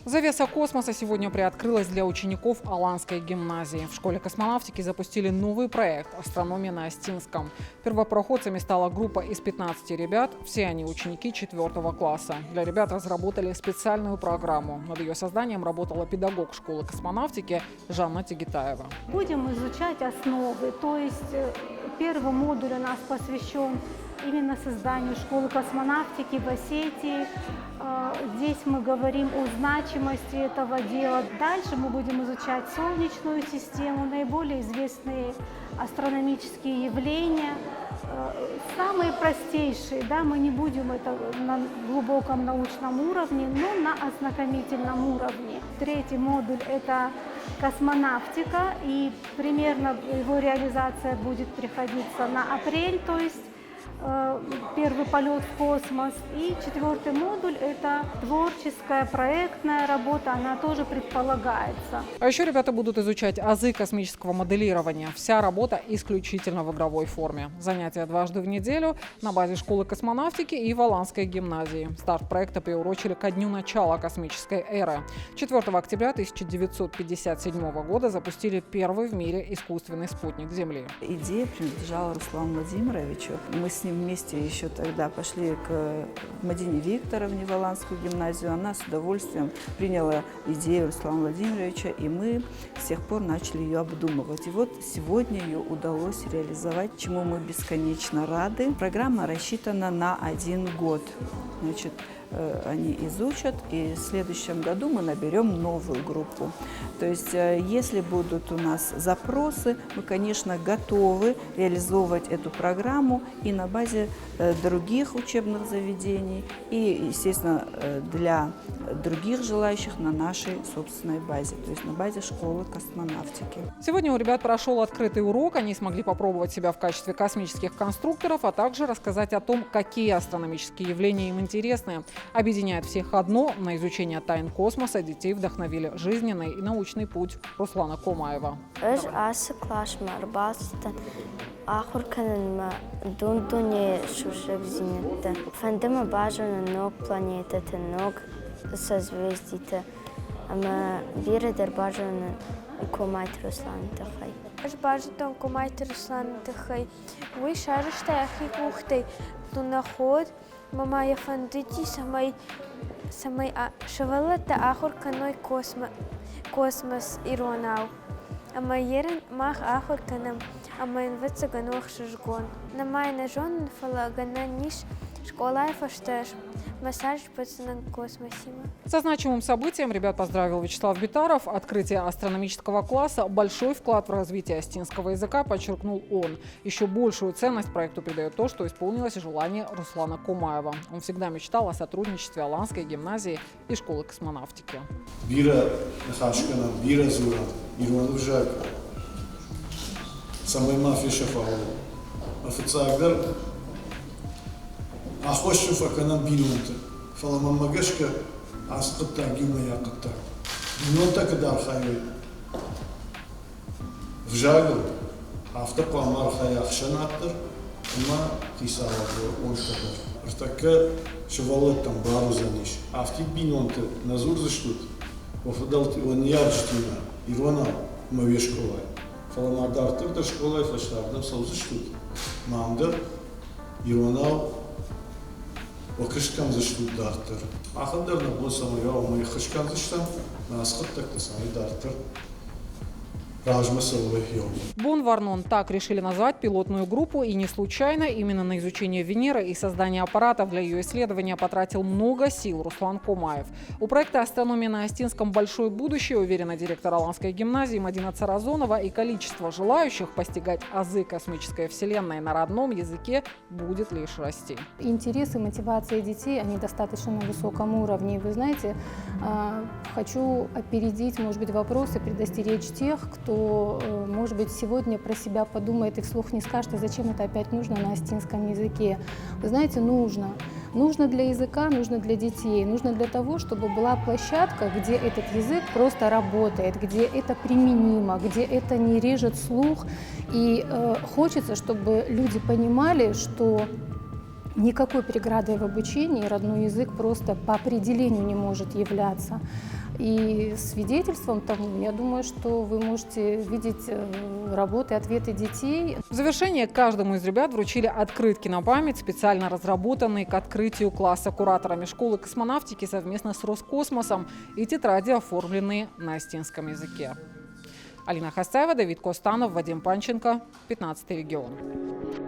Завеса космоса сегодня приоткрылась для учеников Аланской гимназии. В школе космонавтики запустили новый проект «Астрономия на Остинском». Первопроходцами стала группа из 15 ребят. Все они ученики 4 класса. Для ребят разработали специальную программу. Над ее созданием работала педагог школы космонавтики Жанна Тегитаева. Будем изучать основы, то есть первый модуль у нас посвящен именно созданию школы космонавтики в Осетии. Здесь мы говорим о значимости этого дела. Дальше мы будем изучать Солнечную систему, наиболее известные астрономические явления. Самые простейшие, да, мы не будем это на глубоком научном уровне, но на ознакомительном уровне. Третий модуль – это космонавтика, и примерно его реализация будет приходиться на апрель, то есть первый полет в космос. И четвертый модуль – это творческая, проектная работа, она тоже предполагается. А еще ребята будут изучать азы космического моделирования. Вся работа исключительно в игровой форме. Занятия дважды в неделю на базе школы космонавтики и в Аланской гимназии. Старт проекта приурочили ко дню начала космической эры. 4 октября 1957 года запустили первый в мире искусственный спутник Земли. Идея принадлежала Руслану Владимировичу. Мы с ним вместе еще тогда пошли к Мадине Викторовне в Аланскую гимназию. Она с удовольствием приняла идею Руслана Владимировича, и мы с тех пор начали ее обдумывать. И вот сегодня ее удалось реализовать, чему мы бесконечно рады. Программа рассчитана на 1 год. Значит, они изучат, и в следующем году мы наберем новую группу. То есть, если будут у нас запросы, мы, конечно, готовы реализовывать эту программу и на базе других учебных заведений, и, естественно, для других желающих на нашей собственной базе, то есть на базе школы космонавтики. Сегодня у ребят прошел открытый урок. Они смогли попробовать себя в качестве космических конструкторов, а также рассказать о том, какие астрономические явления им интересны. Объединяет всех одно – на изучение тайн космоса детей вдохновили жизненный и научный путь Руслана Комаева. Aš бажатон комайт Руслан тахай. Вы шарышта ахи кухтай. Тунаход мама я фандити самай шавалата ахур каной космос иронау. Ама ерен мах ахур канам. Ама инвеца ганох шжгон. На май на жон фала гана ниш школа фашташ. Массаж пацанам космосима. Со значимым событием ребят поздравил Вячеслав Битаров. Открытие астрономического класса – большой вклад в развитие остинского языка, подчеркнул он. Еще большую ценность проекту придает то, что исполнилось желание Руслана Комаева. Он всегда мечтал о сотрудничестве Аланской гимназии и школы космонавтики. Бира Хашкана, Бира Зура, Ирван Ужак, самой мафии Шафау, официально. Ахошу факанам бинунта, фаламам магашка, аската гима яката. Бинунта кадар хайвей. В жагу, автопа мархая хшанаттер, ума кисаватер, он катар. Артака шевалет там бару заниш. Авти бинунта назур заштут. Вофадалти он ярджтина, ирона мавешковай. Фаламардартер да школа фаштардам сау заштут. Мамдер, иронал. Окышкан заштут дартер. Ахадер на бон самая мой хышкан заштам, на асхат так то самый дартер. Бон Варнон – так решили назвать пилотную группу, и не случайно именно на изучение Венеры и создание аппаратов для ее исследования потратил много сил Руслан Комаев. У проекта «Астрономия на Остинском» большое будущее, уверена директор Аланской гимназии Мадина Царазонова, и количество желающих постигать азы космической вселенной на родном языке будет лишь расти. Интерес и мотивация детей, они достаточно на высоком уровне. И вы знаете, хочу опередить, может быть, вопросы, предостеречь тех, кто, может быть, сегодня про себя подумает и вслух не скажет, а зачем это опять нужно на остинском языке. Вы знаете, нужно. Нужно для языка, нужно для детей, нужно для того, чтобы была площадка, где этот язык просто работает, где это применимо, где это не режет слух. И хочется, чтобы люди понимали, что никакой преградой в обучении родной язык просто по определению не может являться. И свидетельством тому, я думаю, что вы можете видеть работы, ответы детей. В завершение каждому из ребят вручили открытки на память, специально разработанные к открытию класса кураторами школы космонавтики совместно с Роскосмосом, и тетради, оформленные на остинском языке. Алина Хасаева, Давид Костанов, Вадим Панченко, 15 регион.